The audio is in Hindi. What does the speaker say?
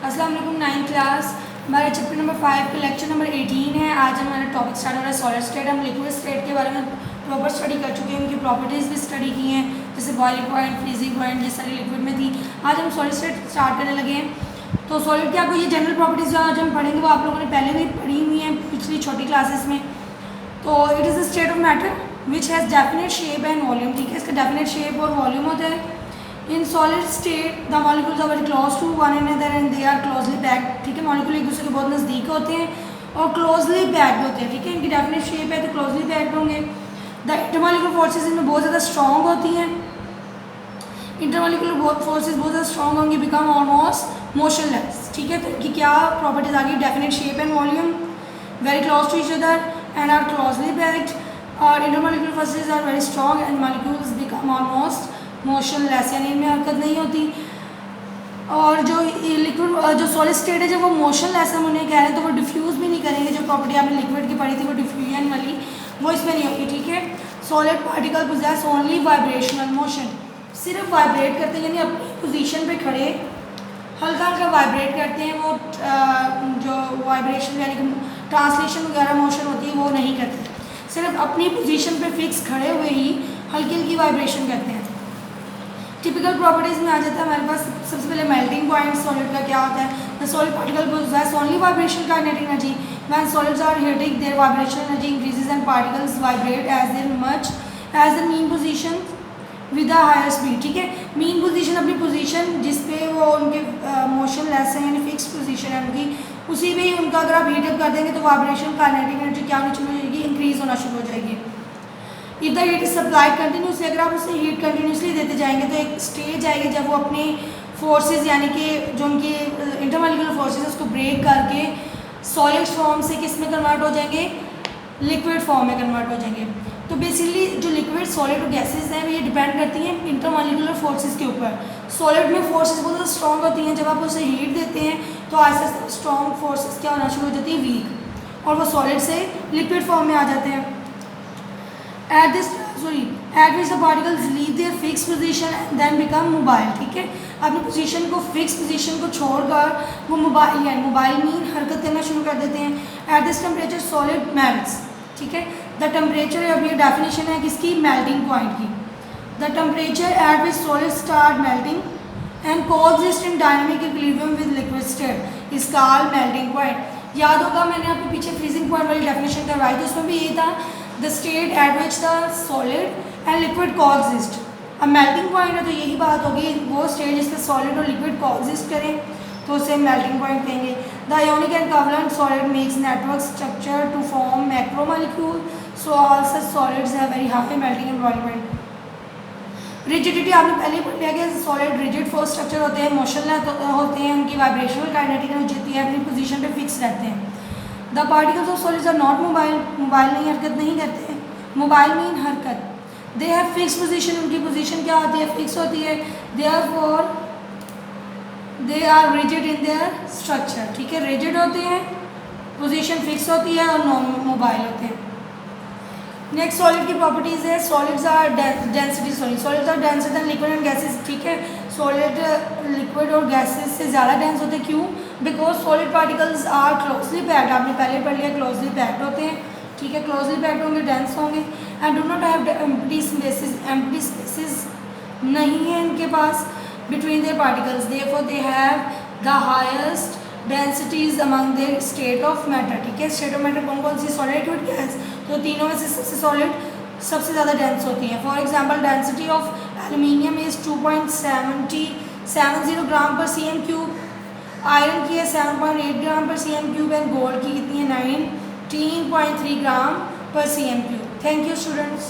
अस्सलाम वालेकुम 9th क्लास। हमारा चैप्टर नंबर 5 का लेक्चर नंबर 18 है। आज हमारा टॉपिक स्टार्ट हो रहा है सॉलिड स्टेट। हम लिक्विड स्टेट के बारे में प्रॉपर स्टडी कर चुके हैं, उनकी प्रॉपर्टीज़ भी स्टडी की हैं, जैसे बॉइलिंग पॉइंट, फ्रीजिंग पॉइंट, ये सारी लिक्विड में थी। आज हम सॉलिड स्टेट स्टार्ट करने लगे हैं। तो सॉलिड की आपको ये जनरल प्रॉपर्टीज़ जो आज हम पढ़ेंगे वो आप लोगों ने पहले भी पढ़ी हुई हैं पिछली छोटी क्लासेस में। तो it is the state of matter which has definite shape and volume. ठीक है, इसका डेफिनेट शेप और वॉल्यूम होता है। In solid state the molecules are very close to one another and they are closely packed. ठीक है, मॉलिक्यूल एक दूसरे के बहुत नज़दीक होते हैं और क्लोजली पैक्ड होते हैं। ठीक है, इनकी डेफिनेट शेप है तो क्लोजली पैक्ड होंगे। द इंटरमॉलिक्यूलर फोर्सेस इनमें बहुत ज़्यादा स्ट्रॉन्ग होती हैं। इंटरमॉलिक्यूलर फोर्सेस बहुत ज़्यादा स्ट्रॉन्ग होंगी, बिकम ऑलमोस्ट मोशनलेस। ठीक है, तो इनकी क्या प्रॉपर्टीज आ गई? Definite shape and volume, very close to each other and are closely packed. और intermolecular forces are very strong and molecules become almost motionless, यानी इनमें हरकत नहीं होती। और जो लिक्विड जो सॉलिड स्टेट है जब वो मोशनलेस हम उन्हें कह रहे हैं तो वो डिफ्यूज़ भी नहीं करेंगे। जो प्रॉपर्टी आपने लिक्विड की पढ़ी थी वो डिफ्यूजन वाली, वो इसमें नहीं होगी। ठीक है, solid particle possess only vibrational motion, सिर्फ वाइब्रेट करते हैं, यानी अपनी पोजीशन पे खड़े हल्का हल्का वाइब्रेट करते हैं। वो जो वाइब्रेशन यानी कि ट्रांसलेशन वगैरह मोशन होती है वो नहीं करते, सिर्फ अपनी पोजीशन पे फिक्स खड़े हुए ही हल्की हल्की वाइब्रेशन करते हैं। टिपिकल प्रॉपर्टीज़ में आ जाता है हमारे पास सबसे पहले मेल्टिंग पॉइंट सॉलिड का क्या होता है? The solid particle possess only vibration kinetic energy. When solids are heating their vibration energy increases and particles vibrate as their much as the mean position with a higher speed. ठीक है, मीन पोजीशन अपनी पोजीशन जिस पे वो उनके मोशनलेस है यानी फिक्स पोजीशन है उनकी, उसी में ही उनका अगर आप हीटअप कर देंगे तो वाइब्रेशन काइनेटिक एनर्जी क्या होनी शुरू हो जाएगी? इंक्रीज होना शुरू हो जाएगी। If the heat is supplied continuously, अगर आप उसे हीट कंटिन्यूसली देते जाएंगे तो एक स्टेज आएगी जब वो अपने फोर्सेस यानी कि जो उनकी इंटरमॉलिक्यूलर फोर्सेस उसको ब्रेक करके सॉलिड फॉर्म से किस में कन्वर्ट हो जाएंगे? लिक्विड फॉर्म में कन्वर्ट हो जाएंगे। तो बेसिकली जो लिक्विड सॉलिड और गैसेज हैं ये डिपेंड करती हैं इंटरमॉलिक्यूलर फोर्सेस के ऊपर। सॉलिड में फोर्सेस बहुत ज़्यादा स्ट्रॉन्ग होती हैं, जब आप उसे हीट देते हैं तो आहिस्ते आहिस्ते स्ट्रॉन्ग फोर्सेस क्या होना शुरू हो जाती है? वीक, और वो सॉलिड से लिक्विड फॉर्म में आ जाते हैं। At which the particles leave their fixed position and then become mobile। ठीक है, अपनी पोजीशन को फिक्स पोजीशन को छोड़कर वो मोबाइल यानी मोबाइल मीन हरकत करना शुरू कर देते हैं। At this temperature solid melts. ठीक है, द टेम्परेचर अब ये डेफिनेशन है किसकी? मेल्टिंग पॉइंट की। The temperature at which solid start melting and coexist in dynamic equilibrium with liquid state is called melting point. याद होगा मैंने आपके पीछे फ्रीजिंग पॉइंट वाली डेफिनेशन करवाई थी, उसमें भी ये था the state eight which the solid and liquid coexist. अब मेल्टिंग पॉइंट है तो यही बात होगी, वो स्टेट जिसमें सॉलिड और लिक्विड कोएग्जिस्ट करें तो उसे मेल्टिंग पॉइंट कहेंगे। The ionic and covalent solid makes network structure to form macromolecule, so all such solids have very high melting environment. Rigidity आपने पहले ही पढ़ लिया कि सॉलिड रिजिड फोर्स स्ट्रक्चर होते हैं, मोशनलेस होते हैं, उनकी वाइब्रेशनल काइनेटिक एनर्जी होती है, अपनी पोजीशन पे फिक्स रहते हैं। The particles of solids are not mobile, mobile नहीं हरकत नहीं करते हैं, मोबाइल मीन हरकत। दे हैव फिक्स पोजीशन, उनकी पोजीशन क्या होती है? फिक्स होती है। Therefore they are rigid in their structure. ठीक है, रिजिड होते हैं, पोजीशन फिक्स होती है और नॉन मोबाइल होते हैं। नेक्स्ट सॉलिड की प्रॉपर्टीज़ है solids are density, solids are denser than liquid and gases. ठीक है, सॉलिड लिक्विड और गैसेस से ज़्यादा डेंस होते हैं। क्यों? Because solid particles are closely packed, आपने पहले पढ़ लिया क्लोजली पैक्ड होते हैं। ठीक है, क्लोजली पैक्ड होंगे, डेंस होंगे and do not have empty spaces नहीं है इनके पास between their particles, therefore they have the highest densities among their state of matter. ठीक है, स्टेट ऑफ मैटर कौन कौन सी? Solid, liquid, gas. तो तीनों में से सबसे सॉलिड सबसे ज़्यादा डेंस होती है। For example density of aluminium is 2.70 ग्राम पर cm क्यूब, आयरन की है 7.8 ग्राम पर cm क्यूब एंड गोल्ड की कितनी है? 19.3 ग्राम पर cm cube. Thank you students.